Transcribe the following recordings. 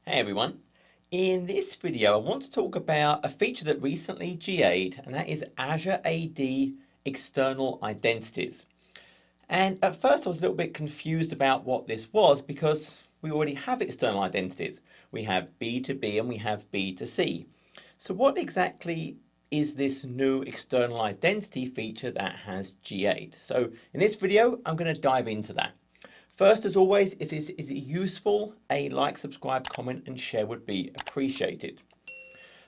Hey everyone. In this video, I want to talk about a feature that recently GA'd, and that is Azure AD External Identities. And at first I was a little bit confused about what this was because we already have external identities. We have B2B and we have B2C. So what exactly is this new external identity feature that has GA'd? So in this video, I'm going to dive into that. First, as always, is it useful? A like, subscribe, comment, and share would be appreciated.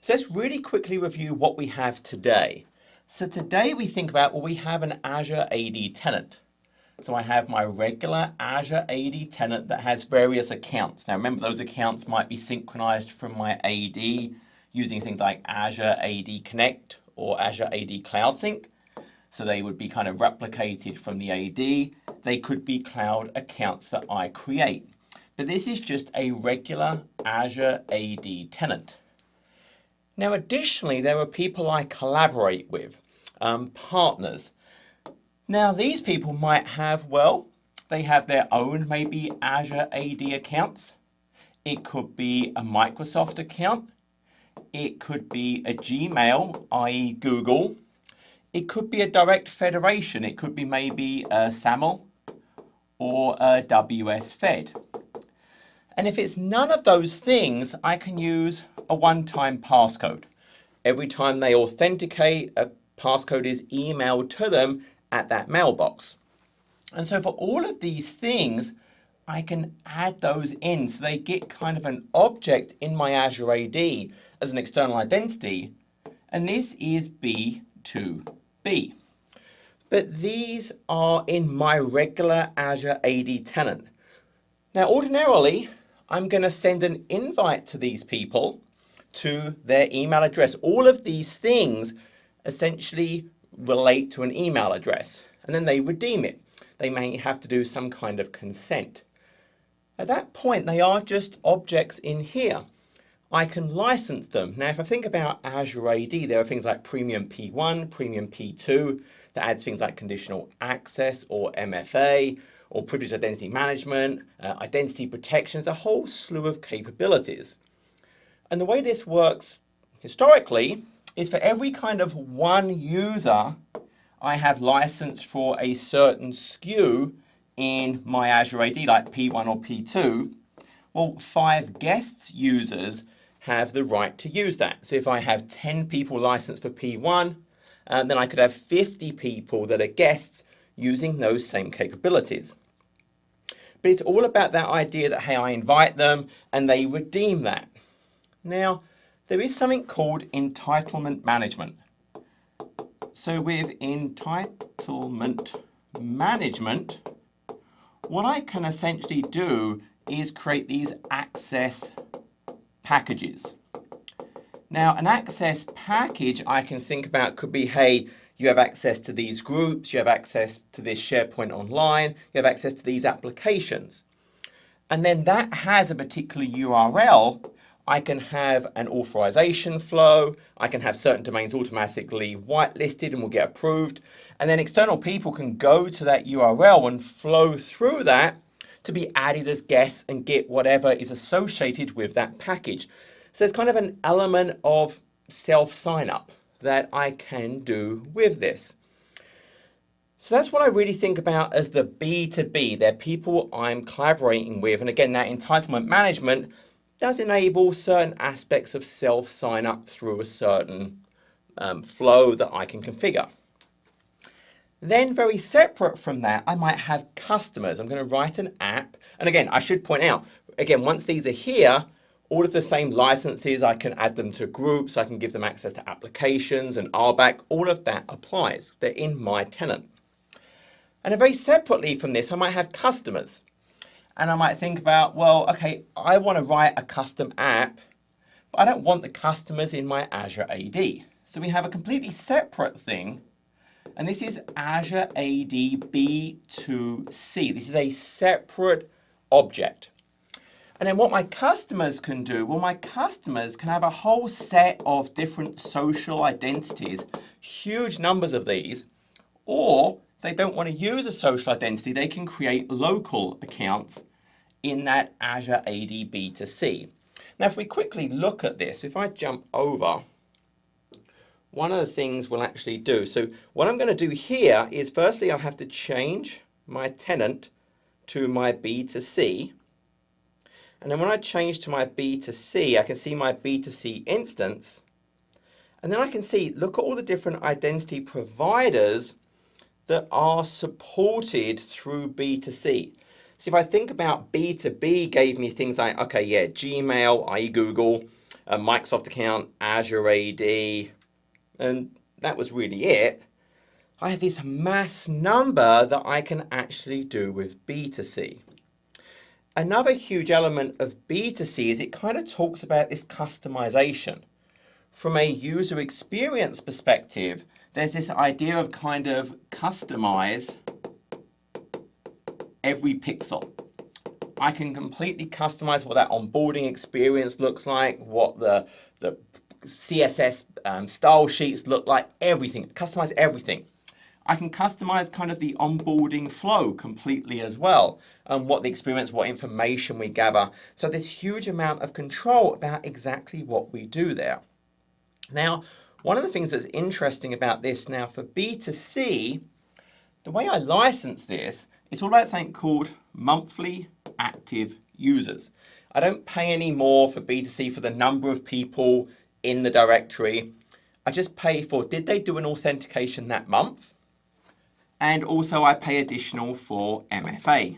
So let's really quickly review what we have today. So today we think about, well, we have an Azure AD tenant. So I have my regular Azure AD tenant that has various accounts. Now remember, those accounts might be synchronized from my AD using things like Azure AD Connect or Azure AD Cloud Sync. So they would be kind of replicated from the AD. They could be cloud accounts that I create. But this is just a regular Azure AD tenant. Now, additionally, there are people I collaborate with, partners. Now, these people might have, well, they have their own maybe Azure AD accounts. It could be a Microsoft account. It could be a Gmail, i.e. Google. It could be a direct federation. It could be maybe a SAML or a WS Fed. And if it's none of those things, I can use a one-time passcode. Every time they authenticate, a passcode is emailed to them at that mailbox. And so for all of these things, I can add those in so they get kind of an object in my Azure AD as an external identity. And this is B2B. But these are in my regular Azure AD tenant. Now, ordinarily, I'm going to send an invite to these people to their email address. All of these things essentially relate to an email address, and then they redeem it. They may have to do some kind of consent. At that point, they are just objects in here. I can license them. Now, if I think about Azure AD, there are things like Premium P1, Premium P2, that adds things like conditional access or MFA, or privileged identity management, identity protection, a whole slew of capabilities. And the way this works historically is for every kind of one user, I have licensed for a certain SKU in my Azure AD, like P1 or P2. Well, 5 guests users have the right to use that. So if I have 10 people licensed for P1, then I could have 50 people that are guests using those same capabilities. But it's all about that idea that, hey, I invite them and they redeem that. Now, there is something called entitlement management. So with entitlement management, what I can essentially do is create these access packages. Now, an access package I can think about could be, hey, you have access to these groups, you have access to this SharePoint Online, you have access to these applications. And then that has a particular URL. I can have an authorization flow, I can have certain domains automatically whitelisted and will get approved. And then external people can go to that URL and flow through that to be added as guests and get whatever is associated with that package. So there's kind of an element of self-sign-up that I can do with this. So that's what I really think about as the B2B. They're people I'm collaborating with. And again, that entitlement management does enable certain aspects of self-sign-up through a certain flow that I can configure. Then very separate from that, I might have customers. I'm going to write an app. And again, I should point out, again, once these are here, all of the same licenses, I can add them to groups, I can give them access to applications and RBAC, all of that applies. They're in my tenant. And then very separately from this, I might have customers. And I might think about, well, okay, I want to write a custom app, but I don't want the customers in my Azure AD. So we have a completely separate thing. And this is Azure AD B2C. This is a separate object. And then what my customers can do, well, my customers can have a whole set of different social identities, huge numbers of these, or if they don't want to use a social identity, they can create local accounts in that Azure AD B2C. Now, if we quickly look at this, if I jump over, one of the things we'll actually do, so what I'm going to do here is firstly I'll have to change my tenant to my B2C. And then when I change to my B2C, I can see my B2C instance. And then I can see, look at all the different identity providers that are supported through B2C. So if I think about B2B gave me things like, okay, yeah, Gmail, i.e. Google, a Microsoft account, Azure AD, and that was really it. I have this mass number that I can actually do with B2C. Another huge element of B2C is it kind of talks about this customization. From a user experience perspective, there's this idea of kind of customize every pixel. I can completely customize what that onboarding experience looks like, what the CSS style sheets look like, everything, customize everything. I can customize kind of the onboarding flow completely as well, and what the experience, what information we gather. So there's huge amount of control about exactly what we do there. Now, one of the things that's interesting about this now for B2C, the way I license this, it's all about something called monthly active users. I don't pay any more for B2C for the number of people in the directory. I just pay for, did they do an authentication that month? And also I pay additional for MFA.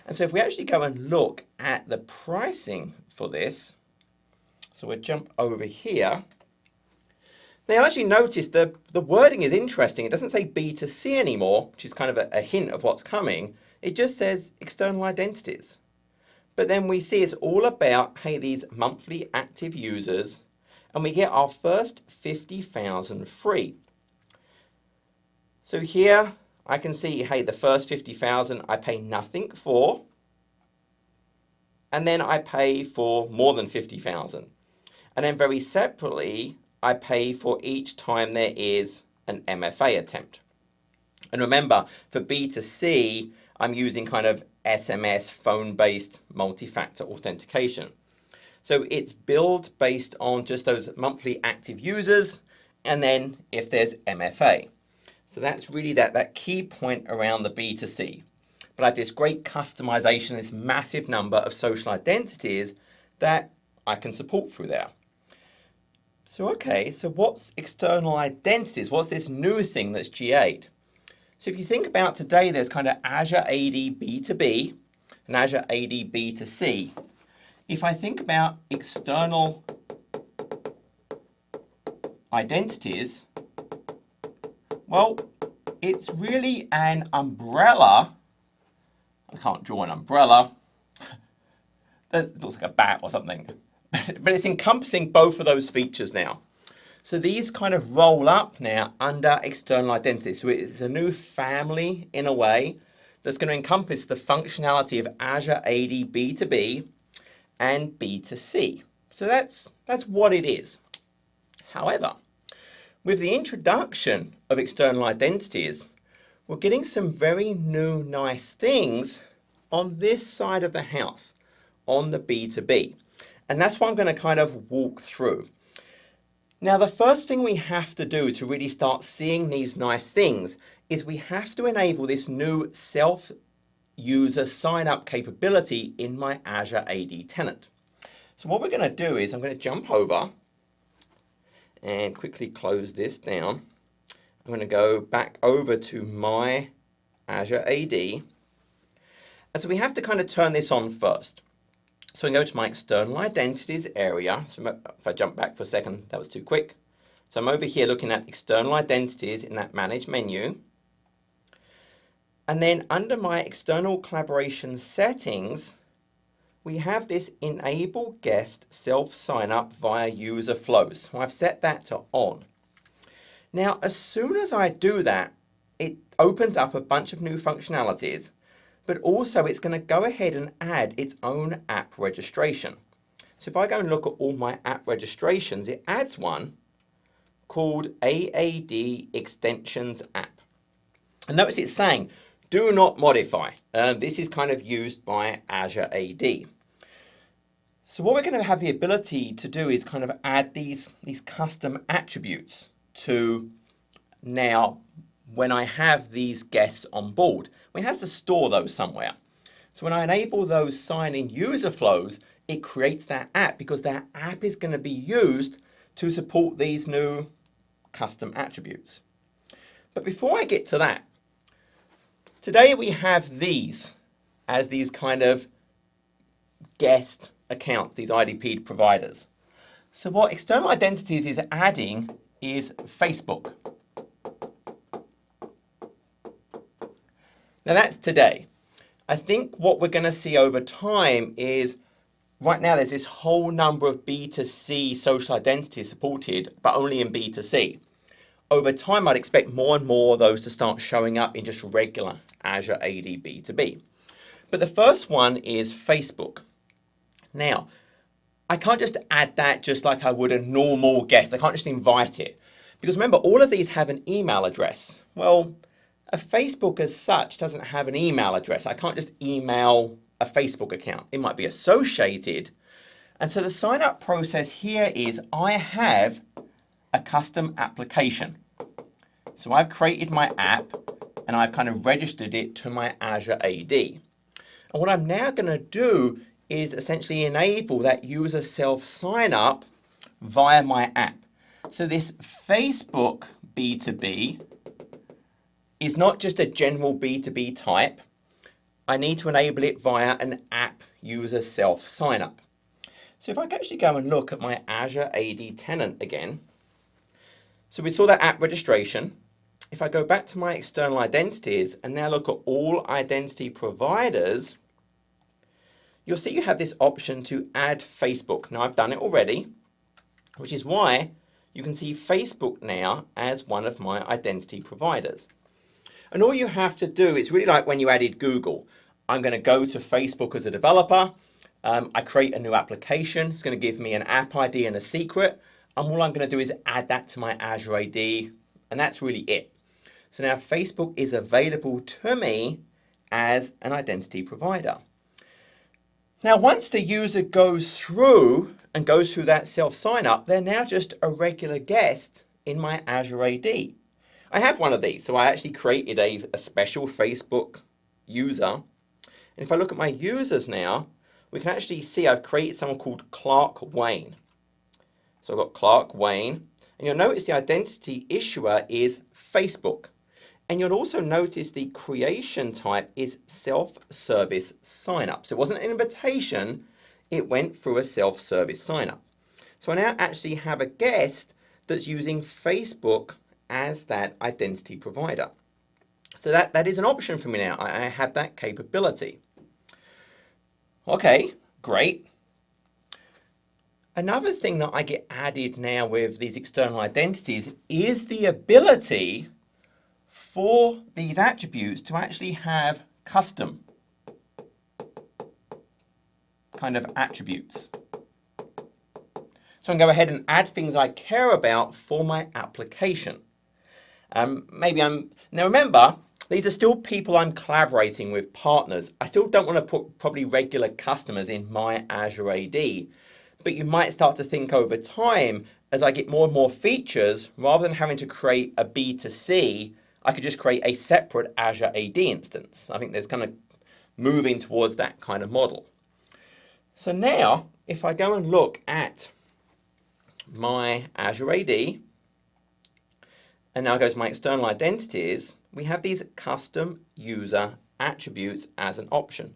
And so if we actually go and look at the pricing for this, so we'll jump over here. Now you'll actually notice the wording is interesting. It doesn't say B2C anymore, which is kind of a hint of what's coming. It just says external identities. But then we see it's all about, hey, these monthly active users, and we get our first 50,000 free. So here I can see, hey, the first 50,000 I pay nothing for, and then I pay for more than 50,000. And then very separately, I pay for each time there is an MFA attempt. And remember, for B2C, I'm using kind of SMS phone-based multi-factor authentication. So it's billed based on just those monthly active users, and then if there's MFA. So that's really that key point around the B2C. But I have this great customization, this massive number of social identities that I can support through there. So okay, so what's external identities? What's this new thing that's GA'd? So if you think about today, there's kind of Azure AD B2B and Azure AD B2C. If I think about external identities, well, it's really an umbrella. I can't draw an umbrella. That looks like a bat or something. But it's encompassing both of those features now. So these kind of roll up now under external identities. So it's a new family in a way that's going to encompass the functionality of Azure AD B2B and B2C. So that's what it is. However, with the introduction of external identities, we're getting some very new nice things on this side of the house, on the B2B. And that's what I'm going to kind of walk through. Now, the first thing we have to do to really start seeing these nice things is we have to enable this new self-user sign-up capability in my Azure AD tenant. So what we're going to do is I'm going to jump over and quickly close this down. I'm going to go back over to my Azure AD. And so we have to kind of turn this on first. So I go to my external identities area. So if I jump back for a second, that was too quick. So I'm over here looking at external identities in that manage menu. And then under my external collaboration settings, we have this enable guest self sign up via user flows. So I've set that to on. Now, as soon as I do that, it opens up a bunch of new functionalities, but also it's going to go ahead and add its own app registration. So if I go and look at all my app registrations, it adds one called AAD Extensions App. And notice it's saying, do not modify. This is kind of used by Azure AD. So what we're going to have the ability to do is kind of add these custom attributes to now when I have these guests on board. We have to store those somewhere. So when I enable those sign-in user flows, it creates that app because that app is going to be used to support these new custom attributes. But before I get to that, today we have these as these kind of guest accounts, these IDP providers. So what External Identities is adding is Facebook. Now that's today. I think what we're going to see over time is right now there's this whole number of B2C social identities supported, but only in B2C. Over time, I'd expect more and more of those to start showing up in just regular Azure AD B2B. But the first one is Facebook. Now, I can't just add that just like I would a normal guest. I can't just invite it. Because remember, all of these have an email address. Well, a Facebook as such doesn't have an email address. I can't just email a Facebook account. It might be associated. And so the sign up process here is I have a custom application. So I've created my app and I've kind of registered it to my Azure AD. And what I'm now going to do is essentially enable that user self sign up via my app. So this Facebook B2B is not just a general B2B type. I need to enable it via an app user self sign up. So if I can actually go and look at my Azure AD tenant again, so we saw that app registration. If I go back to my external identities and now look at all identity providers, you'll see you have this option to add Facebook. Now I've done it already, which is why you can see Facebook now as one of my identity providers. And all you have to do, it's really like when you added Google. I'm going to go to Facebook as a developer. I create a new application. It's going to give me an app ID and a secret. And all I'm going to do is add that to my Azure AD. And that's really it. So now Facebook is available to me as an identity provider. Now, once the user goes through that self-sign-up, they're now just a regular guest in my Azure AD. I have one of these, so I actually created a special Facebook user. And if I look at my users now, we can actually see I've created someone called Clark Wayne. So I've got Clark Wayne, and you'll notice the identity issuer is Facebook. And you'll also notice the creation type is self-service sign-up. So it wasn't an invitation, it went through a self-service sign-up. So I now actually have a guest that's using Facebook as that identity provider. So that is an option for me now. I have that capability. Okay, great. Another thing that I get added now with these external identities is the ability for these attributes to actually have custom kind of attributes. So I can go ahead and add things I care about for my application. Now remember, these are still people I'm collaborating with, partners. I still don't want to put probably regular customers in my Azure AD, but you might start to think over time as I get more and more features, rather than having to create a B2C, I could just create a separate Azure AD instance. I think there's kind of moving towards that kind of model. So now, if I go and look at my Azure AD, and now go to my external identities, we have these custom user attributes as an option.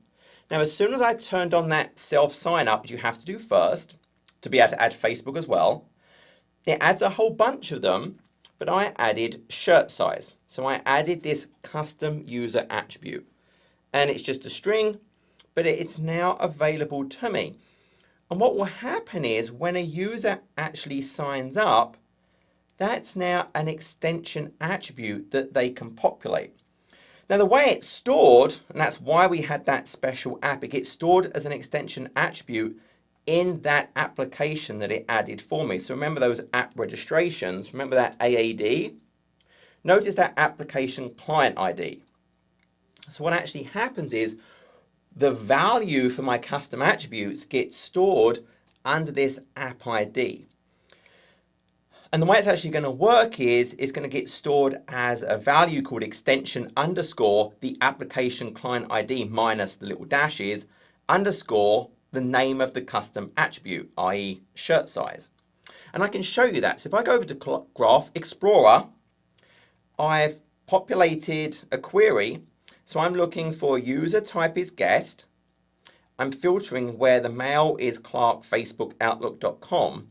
Now, as soon as I turned on that self-sign-up, which you have to do first, to be able to add Facebook as well, it adds a whole bunch of them, but I added shirt size. So I added this custom user attribute, and it's just a string, but it's now available to me. And what will happen is when a user actually signs up, that's now an extension attribute that they can populate. Now the way it's stored, and that's why we had that special app, it gets stored as an extension attribute in that application that it added for me. So remember those app registrations, remember that AAD? Notice that application client ID. So what actually happens is the value for my custom attributes gets stored under this app ID. And the way it's actually going to work is it's going to get stored as a value called extension underscore the application client ID minus the little dashes underscore the name of the custom attribute, i.e. shirt size. And I can show you that. So if I go over to Graph Explorer, I've populated a query. So I'm looking for user type is guest. I'm filtering where the mail is clark.facebook.outlook.com.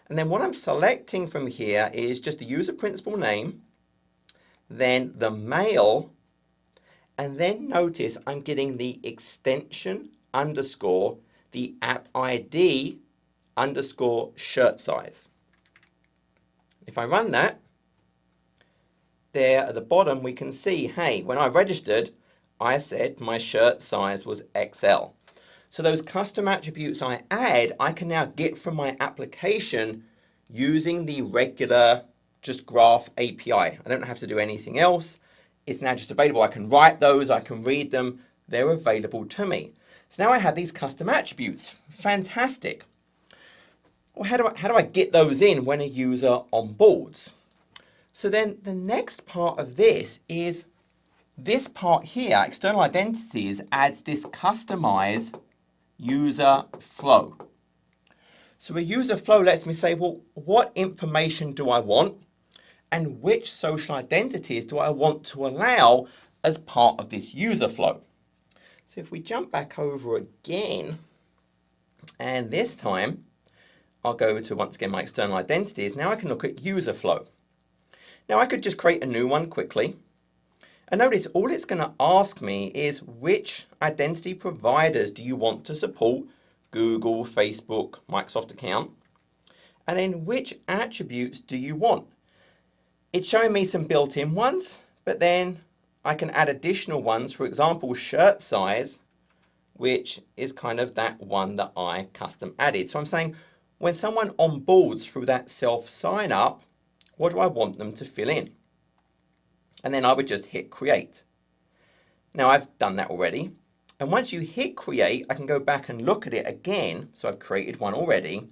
And then what I'm selecting from here is just the user principal name, then the mail, and then notice I'm getting the extension underscore the app ID underscore shirt size. If I run that, there at the bottom we can see, hey, when I registered, I said my shirt size was XL. So those custom attributes I add, I can now get from my application using the regular just Graph API. I don't have to do anything else. It's now just available. I can write those, I can read them. They're available to me. So now I have these custom attributes. Fantastic. Well, how do I get those in when a user onboards? So then the next part of this is this part here, external identities, adds this customize user flow. So a user flow lets me say, well, what information do I want and which social identities do I want to allow as part of this user flow? So if we jump back over again, and this time I'll go to, once again, my external identities. Now I can look at user flow. Now I could just create a new one quickly. And notice all it's going to ask me is which identity providers do you want to support, Google, Facebook, Microsoft account, and then which attributes do you want? It's showing me some built-in ones, but then I can add additional ones, for example, shirt size, which is kind of that one that I custom added. So I'm saying when someone onboards through that self sign-up, what do I want them to fill in? And then I would just hit create. Now I've done that already. And once you hit create, I can go back and look at it again. So I've created one already.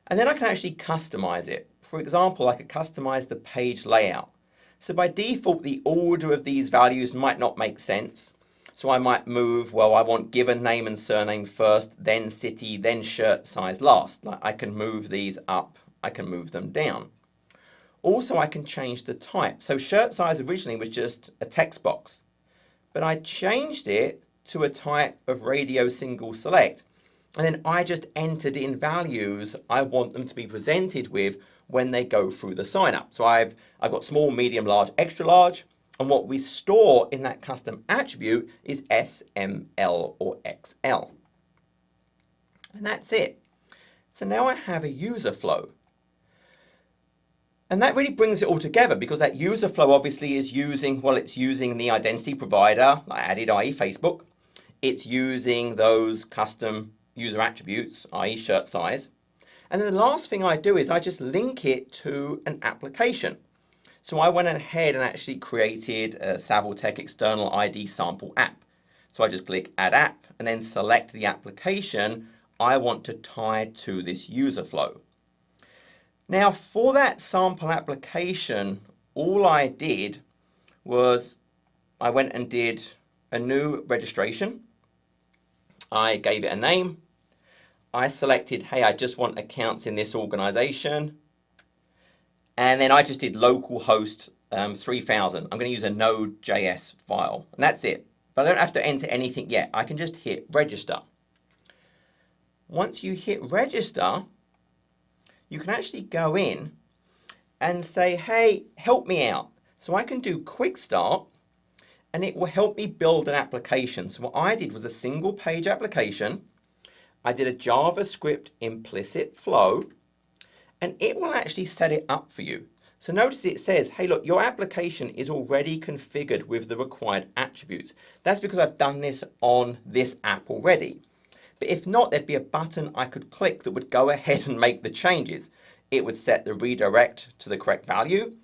And then I can actually customize it. For example, I could customize the page layout. So by default, the order of these values might not make sense. So I might move, well, I want given name and surname first, then city, then shirt size last. Like I can move these up, I can move them down. Also, I can change the type. So shirt size originally was just a text box, but I changed it to a type of radio single select. And then I just entered in values I want them to be presented with when they go through the sign up. So I've got small, medium, large, extra large. And what we store in that custom attribute is S, M, L, or XL. And that's it. So now I have a user flow. And that really brings it all together because that user flow obviously is using, well, it's using the identity provider I added, i.e. Facebook. It's using those custom user attributes, i.e. shirt size. And then the last thing I do is I just link it to an application. So I went ahead and actually created a Saviltech external ID sample app. So I just click add app and then select the application I want to tie to this user flow. Now for that sample application, all I did was I went and did a new registration. I gave it a name. I selected, hey, I just want accounts in this organization. And then I just did localhost 3000. I'm going to use a Node.js file, and that's it. But I don't have to enter anything yet. I can just hit register. Once you hit register, you can actually go in and say, hey, help me out. So I can do quick start, and it will help me build an application. So what I did was a single page application. I did a JavaScript implicit flow, and it will actually set it up for you. So notice it says, hey, look, your application is already configured with the required attributes. That's because I've done this on this app already. But if not, there'd be a button I could click that would go ahead and make the changes. It would set the redirect to the correct value,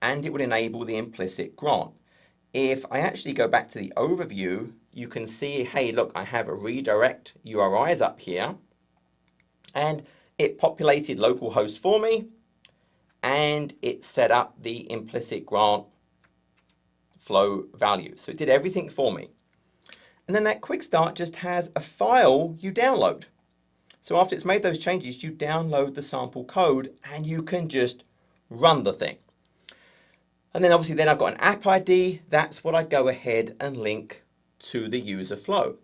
and it would enable the implicit grant. If I actually go back to the overview, you can see, hey, look, I have a redirect URIs up here, and it populated localhost for me, and it set up the implicit grant flow value. So it did everything for me. And then that quick start just has a file you download. So after it's made those changes, you download the sample code and you can just run the thing. And then obviously then I've got an app ID. That's what I go ahead and link to the user flow.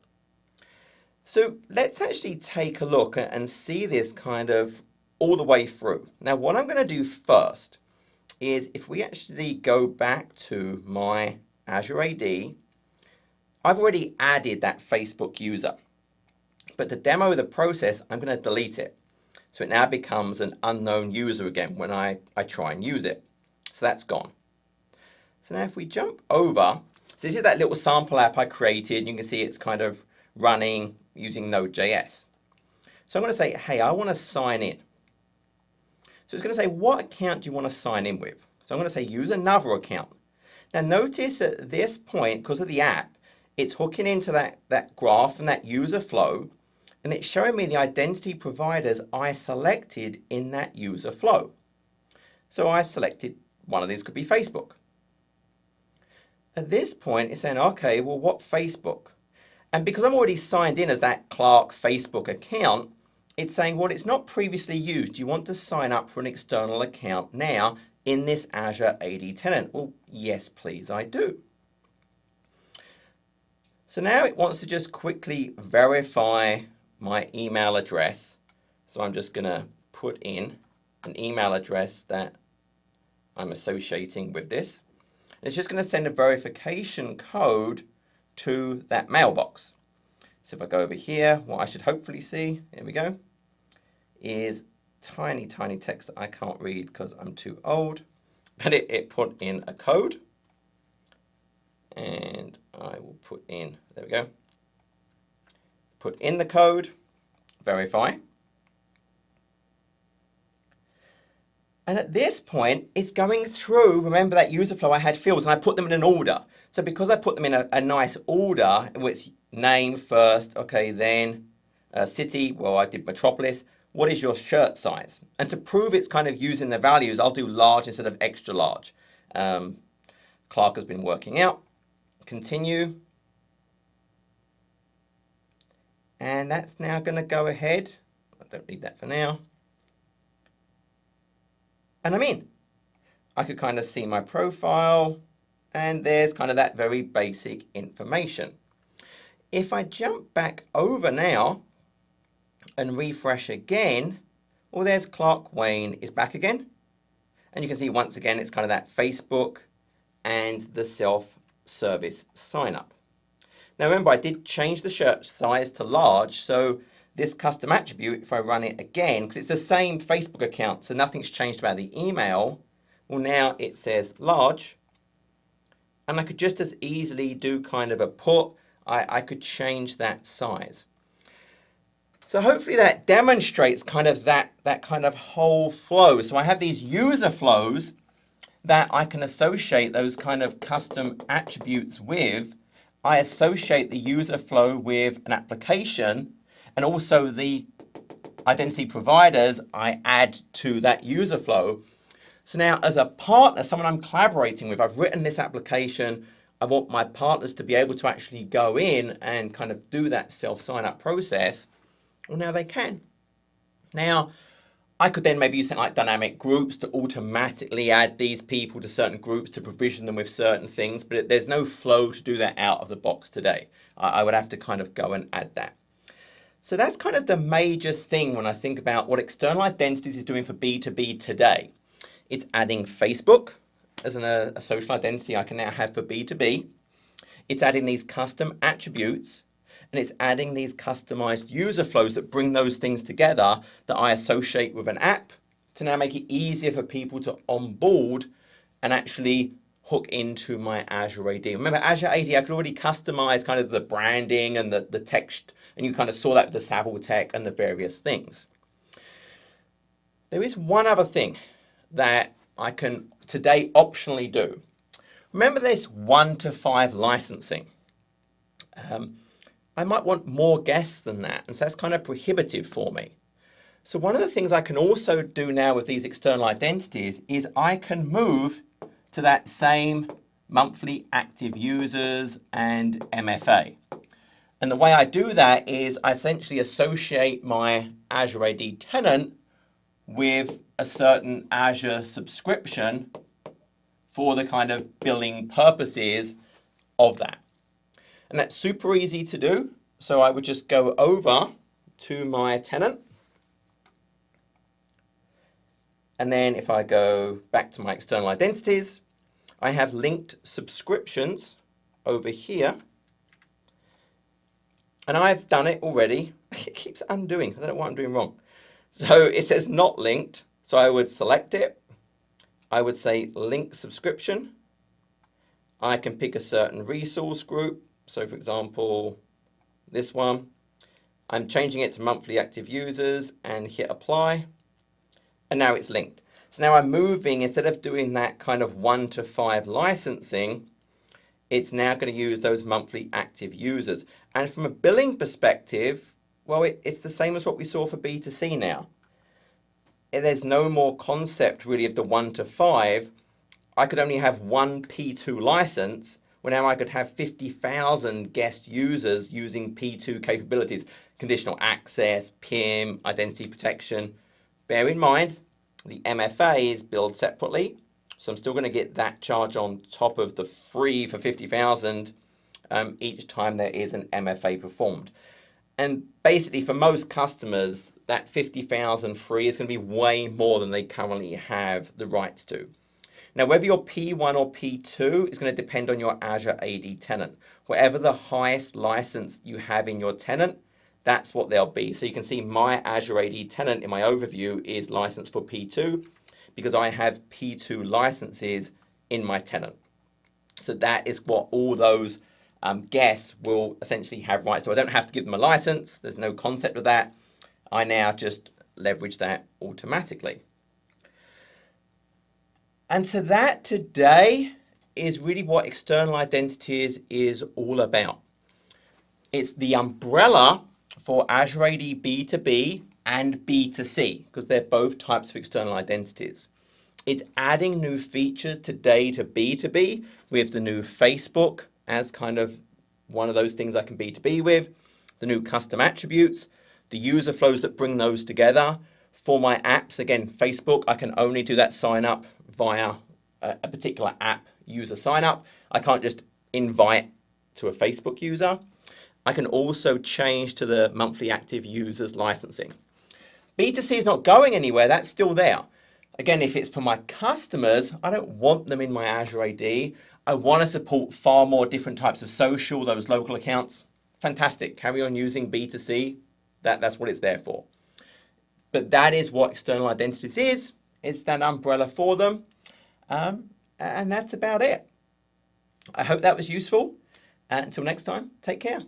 So let's actually take a look and see this kind of all the way through. Now what I'm going to do first is if we actually go back to my Azure AD, I've already added that Facebook user. But to demo the process, I'm going to delete it. So it now becomes an unknown user again when I try and use it. So that's gone. So now if we jump over, so this is that little sample app I created. You can see it's kind of running using Node.js. So I'm going to say, hey, I want to sign in. So it's going to say, what account do you want to sign in with? So I'm going to say, use another account. Now notice at this point, because of the app, it's hooking into that graph and that user flow, and it's showing me the identity providers I selected in that user flow. So I've selected one of these could be Facebook. At this point, it's saying, okay, well, what Facebook? And because I'm already signed in as that Clark Facebook account, it's saying, well, it's not previously used. You want to sign up for an external account now in this Azure AD tenant. Well, yes, please, I do. So now it wants to just quickly verify my email address. So I'm just going to put in an email address that I'm associating with this. It's just going to send a verification code to that mailbox. So if I go over here, what I should hopefully see, here we go, is tiny, tiny text that I can't read because I'm too old. But it put in a code. And I will put in, there we go, put in the code, verify. And at this point, it's going through, remember that user flow I had fields, and I put them in an order. So because I put them in a nice order, which name first, okay, then city, well, I did metropolis. What is your shirt size? And to prove it's kind of using the values, I'll do large instead of extra large. Clark has been working out. Continue. And that's now going to go ahead. I don't need that for now. And I'm in. I could kind of see my profile, and there's kind of that very basic information. If I jump back over now and refresh again, well, there's Clark Wayne is back again. And you can see once again, it's kind of that Facebook and the self-service sign up. Now remember, I did change the shirt size to large, so this custom attribute, if I run it again, because it's the same Facebook account, so nothing's changed about the email, well, now it says large, and I could just as easily do kind of a put. I could change that size. So hopefully that demonstrates kind of that kind of whole flow. So I have these user flows that I can associate those kind of custom attributes with. I associate the user flow with an application, and also the identity providers I add to that user flow. So now as a partner, someone I'm collaborating with, I've written this application. I want my partners to be able to actually go in and kind of do that self-sign up process. Well, now they can. Now, I could then maybe use something like dynamic groups to automatically add these people to certain groups to provision them with certain things, but there's no flow to do that out of the box today. I would have to kind of go and add that. So that's kind of the major thing when I think about what external identities is doing for B2B today. It's adding Facebook as a social identity I can now have for B2B. It's adding these custom attributes, and it's adding these customized user flows that bring those things together that I associate with an app to now make it easier for people to onboard and actually hook into my Azure AD. Remember, Azure AD, I could already customize kind of the branding and the text, and you kind of saw that with the Savile tech and the various things. There is one other thing that I can today optionally do. Remember this 1 to 5 licensing. I might want more guests than that, and so that's kind of prohibitive for me. So one of the things I can also do now with these external identities is I can move to that same monthly active users and MFA. And the way I do that is I essentially associate my Azure AD tenant with a certain Azure subscription for the kind of billing purposes of that. And that's super easy to do. So I would just go over to my tenant. And then if I go back to my external identities, I have linked subscriptions over here. And I've done it already. It keeps undoing. I don't know what I'm doing wrong. So it says not linked. So I would select it. I would say link subscription. I can pick a certain resource group. So for example, this one. I'm changing it to monthly active users and hit apply. And now it's linked. So now I'm moving, instead of doing that kind of 1-to-5 licensing, it's now going to use those monthly active users. And from a billing perspective, well, it's the same as what we saw for B2C now. There's no more concept really of the 1-to-5. I could only have one P2 license, where now I could have 50,000 guest users using P2 capabilities, conditional access, PIM, identity protection. Bear in mind, the MFA is billed separately, so I'm still going to get that charge on top of the free for 50,000 each time there is an MFA performed. And basically for most customers, that 50,000 free is going to be way more than they currently have the rights to. Now, whether you're P1 or P2 is going to depend on your Azure AD tenant. Whatever the highest license you have in your tenant, that's what they'll be. So you can see my Azure AD tenant in my overview is licensed for P2 because I have P2 licenses in my tenant. So that is what all those guests will essentially have rights to. I don't have to give them a license. There's no concept of that. I now just leverage that automatically. And so that today is really what external identities is all about. It's the umbrella for Azure AD B2B and B2C, because they're both types of external identities. It's adding new features today to B2B with the new Facebook as kind of one of those things I can B2B with, the new custom attributes, the user flows that bring those together. For my apps, again, Facebook, I can only do that sign up via a particular app user sign up. I can't just invite to a Facebook user. I can also change to the monthly active users licensing. B2C is not going anywhere, that's still there. Again, if it's for my customers, I don't want them in my Azure AD. I want to support far more different types of social, those local accounts. Fantastic, carry on using B2C, that's what it's there for. But that is what external identities is. It's that umbrella for them. And that's about it. I hope that was useful. Until next time, take care.